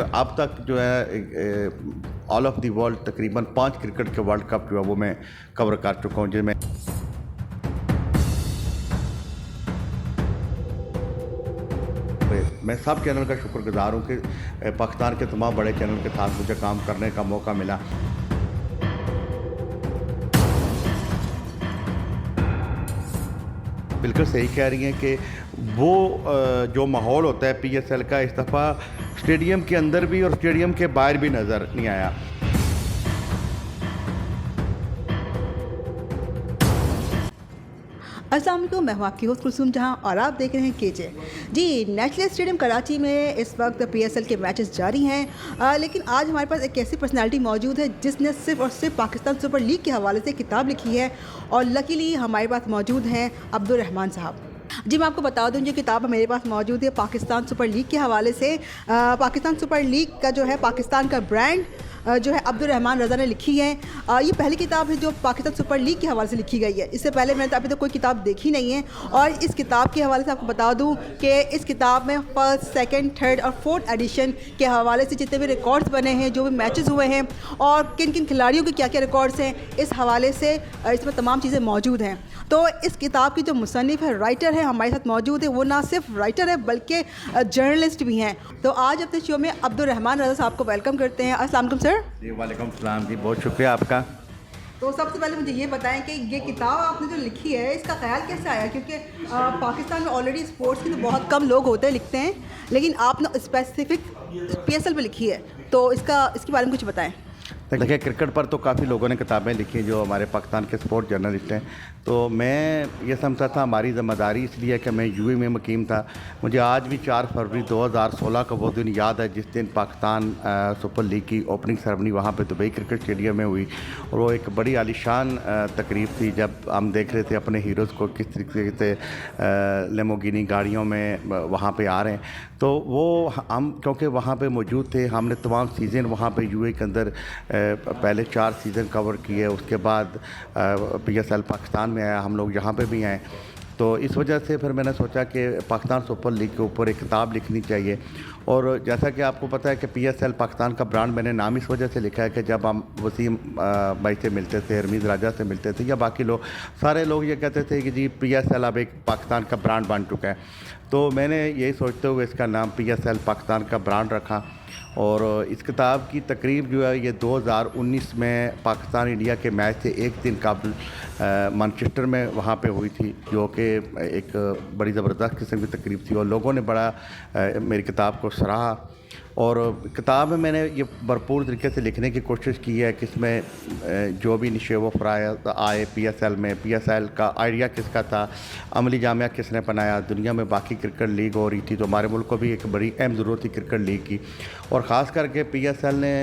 अब तक जो है ऑल ऑफ दी वर्ल्ड तकरीबन 5 क्रिकेट के वर्ल्ड कप जो है वो मैं कवर कर चुका हूँ जिनमें मैं सब चैनल का शुक्रगुजार हूँ कि पाकिस्तान के तमाम बड़े चैनल के साथ मुझे काम करने का मौका मिला। बिल्कुल सही कह रही हैं कि वो जो माहौल होता है पीएसएल का इस दफ़ा स्टेडियम के अंदर भी और स्टेडियम के बाहर भी नज़र नहीं आया। अस्सलाम वालेकुम, मैं हूं आपकी होस्ट कुलसूम जहां और आप देख रहे हैं केजे जी। नेशनल स्टेडियम कराची में इस वक्त पीएसएल के मैचेस जारी हैं, लेकिन आज हमारे पास एक ऐसी पर्सनालिटी मौजूद है जिसने सिर्फ और सिर्फ पाकिस्तान सुपर लीग के हवाले से किताब लिखी है और लकीली हमारे पास मौजूद हैं अब्दुल रहमान साहब। जी मैं आपको बता दूं, ये किताब मेरे पास मौजूद है पाकिस्तान सुपर लीग के हवाले से। पाकिस्तान सुपर लीग का जो है पाकिस्तान का ब्रांड जो है अब्दुल रहमान रज़ा ने लिखी है। ये पहली किताब है जो पाकिस्तान सुपर लीग के हवाले से लिखी गई है। इससे पहले मैंने अभी तक कोई किताब देखी नहीं है। और इस किताब के हवाले से आपको बता दूं कि इस किताब में फर्स्ट, सेकंड, थर्ड और फोर्थ एडिशन के हवाले से जितने भी रिकॉर्ड्स बने हैं, जो भी मैचेस हुए हैं और किन किन खिलाड़ियों के क्या क्या रिकॉर्ड्स हैं, इस हवाले से इसमें तमाम चीज़ें मौजूद हैं। तो इस किताब की जो मुसन्निफ़ है, राइटर है, हमारे साथ मौजूद है। वो ना सिर्फ राइटर है बल्कि जर्नलिस्ट भी हैं। तो आज अपने शो में अब्दुल रहमान रज़ा साहब को वेलकम करते हैं। अस्सलाम वालेकुम सर। जी वालेकुम सलाम जी, बहुत शुक्रिया आपका। तो सबसे पहले मुझे ये बताएं कि ये किताब आपने जो लिखी है इसका ख्याल कैसे आया, क्योंकि पाकिस्तान में ऑलरेडी स्पोर्ट्स की तो बहुत कम लोग होते हैं लिखते हैं, लेकिन आपने स्पेसिफिक पीएसएल पे लिखी है, तो इसके बारे में कुछ बताएं। देखिए, क्रिकेट पर तो काफ़ी लोगों ने किताबें लिखी जो हमारे पाकिस्तान के स्पोर्ट जर्नलिस्ट हैं। तो मैं ये समझता था हमारी ज़िम्मेदारी इसलिए कि मैं यूएई में मुकीम था। मुझे आज भी 4 फरवरी 2016 का वो दिन याद है जिस दिन पाकिस्तान सुपर लीग की ओपनिंग सेरेमनी वहाँ पे दुबई क्रिकेट स्टेडियम में हुई। और वो एक बड़ी आलीशान तकरीब थी जब हम देख रहे थे अपने हीरोज़ को किस तरीके से लेमोगिनी गाड़ियों में वहाँ पे आ रहे हैं। तो वो हम क्योंकि वहाँ पे मौजूद थे, हमने तमाम सीज़न वहाँ पे यूएई के अंदर पहले 4 सीज़न कवर किए। उसके बाद पीएसएल पाकिस्तान में आया, हम लोग यहाँ पे भी आए। तो इस वजह से फिर मैंने सोचा कि पाकिस्तान सुपर लीग के ऊपर एक किताब लिखनी चाहिए। और जैसा कि आपको पता है कि पीएसएल पाकिस्तान का ब्रांड मैंने नाम इस वजह से लिखा है कि जब हम वसीम भाई से मिलते थे, हरमीज़ राजा से मिलते थे या बाकी लोग, सारे लोग ये कहते थे कि जी पीएसएल अब एक पाकिस्तान का ब्रांड बन चुका है। तो मैंने यही सोचते हुए इसका नाम पीएसएल पाकिस्तान का ब्रांड रखा। और इस किताब की तकरीब जो है ये 2019 में पाकिस्तान इंडिया के मैच से एक दिन कबल मैनचेस्टर में वहाँ पे हुई थी, जो कि एक बड़ी ज़बरदस्त किस्म की तकरीब थी और लोगों ने बड़ा मेरी किताब को सराहा। और किताब में मैंने ये भरपूर तरीके से लिखने की कोशिश की है कि इसमें जो भी निशेव फ़रायद आए पीएसएल में, पीएसएल का आइडिया किसका था, अमली जामिया किसने बनाया, दुनिया में बाकी क्रिकेट लीग हो रही थी तो हमारे मुल्क को भी एक बड़ी अहम ज़रूरत थी क्रिकेट लीग की। और ख़ास करके पीएसएल ने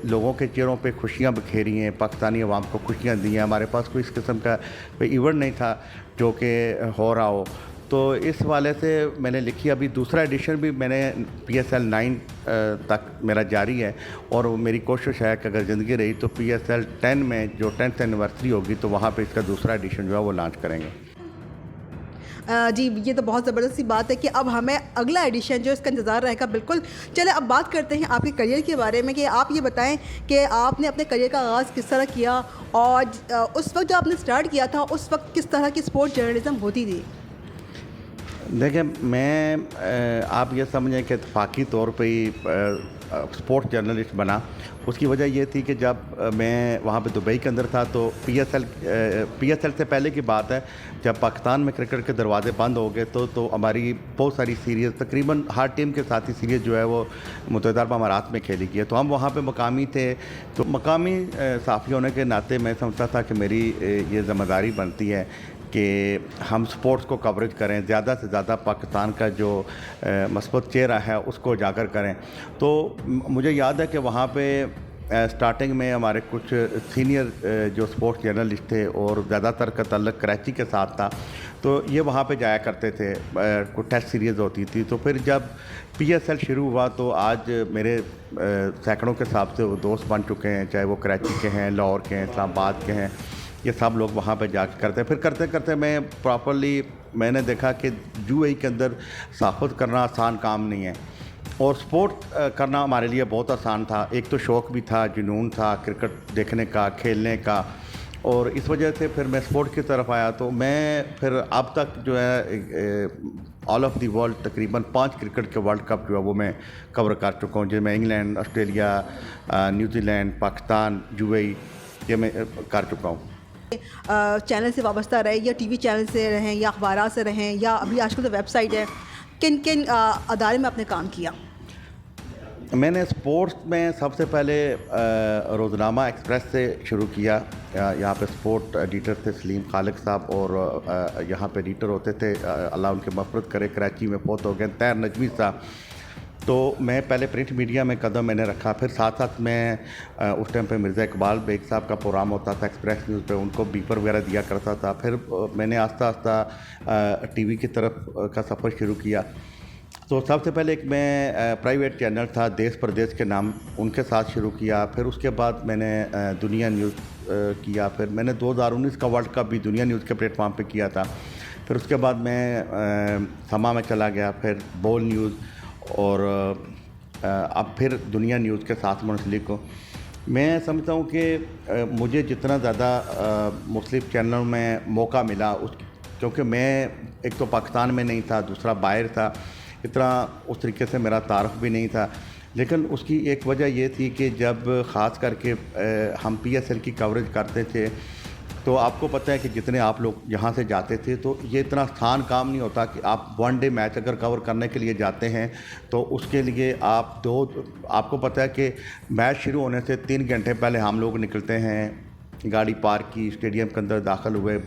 लोगों के चेहरों पे खुशियाँ बिखेरी हैं, पाकिस्तानी अवाम को खुशियाँ दी हैं। हमारे पास कोई इस किस्म का कोई इवेंट नहीं था जो कि हो रहा हो। तो इस वाले से मैंने लिखी। अभी दूसरा एडिशन भी मैंने पीएसएल 9 तक मेरा जारी है और मेरी कोशिश है कि अगर ज़िंदगी रही तो पीएसएल 10 में जो 10th एनिवर्सरी होगी तो वहाँ पे इसका दूसरा एडिशन जो है वो लॉन्च करेंगे। जी ये तो बहुत ज़बरदस्त सी बात है कि अब हमें अगला एडिशन जो इसका इंतज़ार रहेगा। बिल्कुल, चले अब बात करते हैं आपके करियर के बारे में कि आप ये बताएं कि आपने अपने करियर का आगाज़ किस तरह किया और उस वक्त जो आपने स्टार्ट किया था उस वक्त किस तरह की स्पोर्ट जर्नलिज़म होती थी। देखिए, मैं आप ये समझें कि इत्तफाकी तौर पे ही स्पोर्ट्स जर्नलिस्ट बना। उसकी वजह ये थी कि जब मैं वहाँ पे दुबई के अंदर था तो पीएसएल से पहले की बात है, जब पाकिस्तान में क्रिकेट के दरवाजे बंद हो गए तो हमारी बहुत सारी सीरीज़, तकरीबन हर टीम के साथ ही सीरीज़ जो है वो मुत्तहिदा अरब अमारात में खेली गई है। तो हम वहाँ पे मकामी थे, तो मकामी साफ़ी होने के नाते मैं समझता था कि मेरी ये ज़िम्मेदारी बनती है कि हम स्पोर्ट्स को कवरेज करें, ज़्यादा से ज़्यादा पाकिस्तान का जो मस्बूत चेहरा है उसको उजागर करें। तो मुझे याद है कि वहाँ पे स्टार्टिंग में हमारे कुछ सीनियर जो स्पोर्ट्स जर्नलिस्ट थे और ज़्यादातर का ताल्लुक़ कराची के साथ था, तो ये वहाँ पे जाया करते थे, कुछ टेस्ट सीरीज़ होती थी। तो फिर जब पीएसएल शुरू हुआ तो आज मेरे सैकड़ों के हिसाब से वो दोस्त बन चुके हैं, चाहे वो कराची के हैं, लाहौर के हैं, इस्लामाबाद के हैं। ये सब लोग वहाँ पे जाके करते हैं। फिर करते करते मैं प्रॉपरली मैंने देखा कि यूएई के अंदर सहाफ़त करना आसान काम नहीं है। और स्पोर्ट करना हमारे लिए बहुत आसान था। एक तो शौक़ भी था, जुनून था क्रिकेट देखने का, खेलने का, और इस वजह से फिर मैं स्पोर्ट की तरफ आया। तो मैं फिर अब तक जो है ऑल ऑफ द वर्ल्ड तकरीबन 5 क्रिकेट के वर्ल्ड कप जो है वो मैं कवर कर चुका हूँ, जिसमें England, Australia, New Zealand, Pakistan, UAE, ये मैं कर चुका हूँ। चैनल से वाबस्ता रहे या टीवी चैनल से रहें या अखबारात से रहें या अभी आजकल तो वेबसाइट है, किन किन अदारे में आपने काम किया? मैंने स्पोर्ट्स में सबसे पहले रोज़नामा एक्सप्रेस से शुरू किया। यहाँ पे स्पोर्ट एडिटर थे सलीम खालिक साहब, और यहाँ पे एडिटर होते थे अल्लाह उनके मफ़रत करे, कराची में फौत हो गए, तैर नजमी साहब। तो मैं पहले प्रिंट मीडिया में कदम मैंने रखा, फिर साथ साथ मैं उस टाइम पे मिर्ज़ा इकबाल बेग साहब का प्रोग्राम होता था एक्सप्रेस न्यूज़ पे, उनको बीपर वगैरह दिया करता था। फिर मैंने आस्ता आस्ता टीवी की तरफ का सफ़र शुरू किया। तो सबसे पहले एक मैं प्राइवेट चैनल था देश प्रदेश के नाम, उनके साथ शुरू किया। फिर उसके बाद मैंने दुनिया न्यूज़ किया। फिर मैंने 2019 का वर्ल्ड कप भी दुनिया न्यूज़ के प्लेटफॉर्म पे किया था। फिर उसके बाद मैं समा में चला गया, फिर बोल न्यूज़, और अब फिर दुनिया न्यूज़ के साथ मुंसलिक हूँ। मैं समझता हूँ कि मुझे जितना ज़्यादा मुख्तलिफ चैनलों में मौका मिला, उस क्योंकि मैं एक तो पाकिस्तान में नहीं था, दूसरा बाहर था, इतना उस तरीके से मेरा तारुफ भी नहीं था। लेकिन उसकी एक वजह ये थी कि जब ख़ास करके हम पीएसएल की कवरेज करते थे, तो आपको पता है कि जितने आप लोग यहाँ से जाते थे, तो ये इतना आसान काम नहीं होता कि आप वन डे मैच अगर कवर करने के लिए जाते हैं तो उसके लिए आपको पता है कि मैच शुरू होने से 3 घंटे पहले हम लोग निकलते हैं, गाड़ी पार्क की, स्टेडियम के अंदर दाखिल हुए।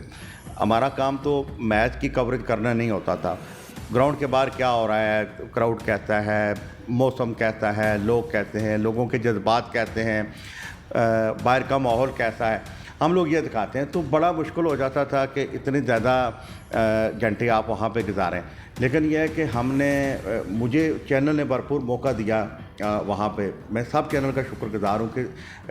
हमारा काम तो मैच की कवरेज करना नहीं होता था, ग्राउंड के बाहर क्या हो रहा है, क्राउड कहता है, मौसम कहता है, लोग कहते हैं, लोगों के जज्बात कहते हैं, बाहर का माहौल कैसा है, हम लोग ये दिखाते हैं। तो बड़ा मुश्किल हो जाता था कि इतने ज़्यादा घंटे आप वहाँ पे गुजारें। लेकिन यह है कि मुझे चैनल ने भरपूर मौका दिया वहाँ पे। मैं सब चैनल का शुक्रगुज़ार हूँ कि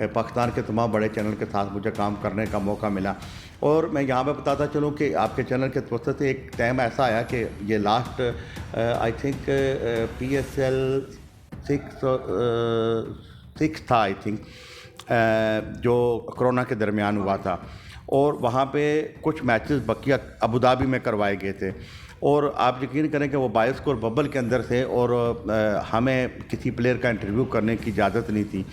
पाकिस्तान के तमाम बड़े चैनल के साथ मुझे काम करने का मौका मिला। और मैं यहाँ पे बताता चलूँ कि आपके चैनल के वजह से एक टाइम ऐसा आया कि ये लास्ट आई थिंक PSL 6 था, आई थिंक, जो कोरोना के दरमियान हुआ था, और वहाँ पे कुछ मैचेस बकिया अबू धाबी में करवाए गए थे। और आप यकीन करें कि वो बायोस्कोर बबल के अंदर थे, और हमें किसी प्लेयर का इंटरव्यू करने की इजाज़त नहीं थी।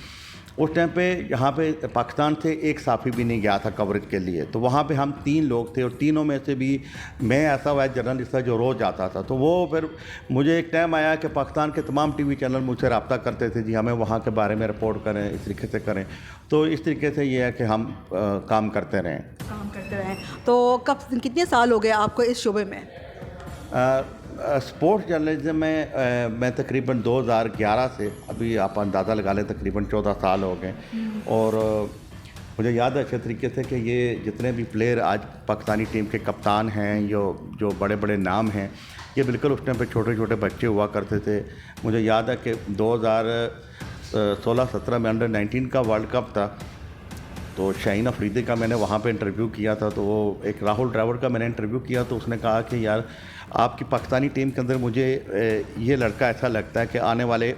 उस टाइम पे यहाँ पे पाकिस्तान से एक साफ़ी भी नहीं गया था कवरेज के लिए। तो वहाँ पे हम 3 लोग थे, और तीनों में से भी मैं ऐसा हुआ जर्नलिस्ट था जो रोज़ जाता था। तो वो फिर मुझे एक टाइम आया कि पाकिस्तान के तमाम टीवी चैनल मुझसे रब्ता करते थे, जी हमें वहाँ के बारे में रिपोर्ट करें, इस तरीके से करें। तो इस तरीके से ये है कि हम काम करते रहें। तो कितने साल हो गए आपको इस शोबे में? स्पोर्ट्स जर्नलिज्म में मैं तकरीबन 2011 से, अभी आप अंदाज़ा लगा लें, तकरीबन 14 साल हो गए। और मुझे याद है अच्छे तरीके से कि ये जितने भी प्लेयर आज पाकिस्तानी टीम के कप्तान हैं, जो बड़े बड़े नाम हैं, ये बिल्कुल उस टाइम पे छोटे छोटे बच्चे हुआ करते थे। मुझे याद है कि 2016-17 में अंडर 19 का वर्ल्ड कप था, तो शाहीन अफरीदी का मैंने वहाँ पे इंटरव्यू किया था। तो वो एक राहुल ड्राविड का मैंने इंटरव्यू किया, तो उसने कहा कि यार आपकी पाकिस्तानी टीम के अंदर मुझे ये लड़का ऐसा लगता है कि आने वाले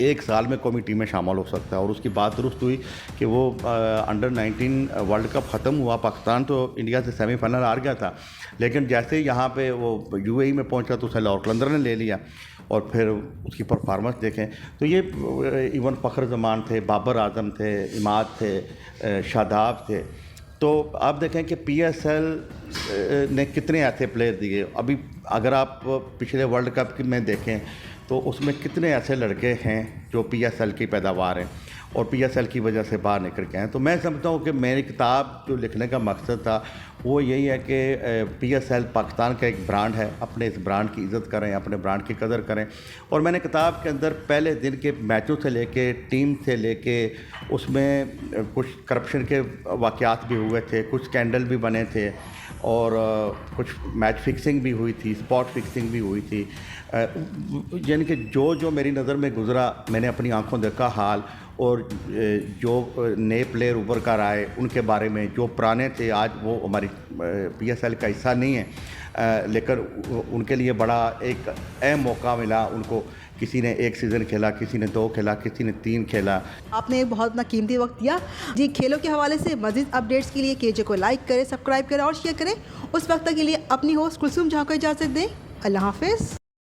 1 साल में कौमी टीम में शामिल हो सकता है। और उसकी बात दुरुस्त हुई कि वो अंडर 19 वर्ल्ड कप ख़त्म हुआ, पाकिस्तान तो इंडिया से सेमीफाइनल हार गया था, लेकिन जैसे ही यहाँ पे वो यूएई में पहुंचा तो उसे लॉर्ड कलंदर ने ले लिया, और फिर उसकी परफॉर्मेंस देखें तो ये इवन फ़खर जमान थे, बाबर आजम थे, इमाद थे, शादाब थे। तो आप देखें कि PSL ने कितने ऐसे प्लेयर दिए। अभी अगर आप पिछले वर्ल्ड कप की में देखें तो उसमें कितने ऐसे लड़के हैं जो PSL की पैदावार हैं और PSL की वजह से बाहर निकल के हैं। तो मैं समझता हूँ कि मेरी किताब जो लिखने का मकसद था वो यही है कि PSL पाकिस्तान का एक ब्रांड है, अपने इस ब्रांड की इज़्ज़त करें, अपने ब्रांड की कदर करें। और मैंने किताब के अंदर पहले दिन के मैचों से लेके, टीम से लेके, उसमें कुछ करप्शन के वाक़यात भी हुए थे, कुछ स्कैंडल भी बने थे, और कुछ मैच फिक्सिंग भी हुई थी, स्पॉट फिक्सिंग भी हुई थी। यानी कि जो मेरी नज़र में गुज़रा, मैंने अपनी आंखों देखा हाल, और जो नए प्लेयर उभर कर आए उनके बारे में, जो पुराने थे आज वो हमारी PSL का हिस्सा नहीं है, लेकिन उनके लिए बड़ा एक अहम मौका मिला उनको। किसी ने 1 सीज़न खेला, किसी ने 2 खेला, किसी ने 3 खेला। आपने बहुत अपना कीमती वक्त दिया जी। खेलों के हवाले से मज़ीद अपडेट्स के लिए केजे को लाइक करें, सब्सक्राइब करें और शेयर करें। उस वक्त तक के लिए अपनी होस्ट कुलसूम जहाँ को इजाज़त दें। अल्लाह हाफ़िज़।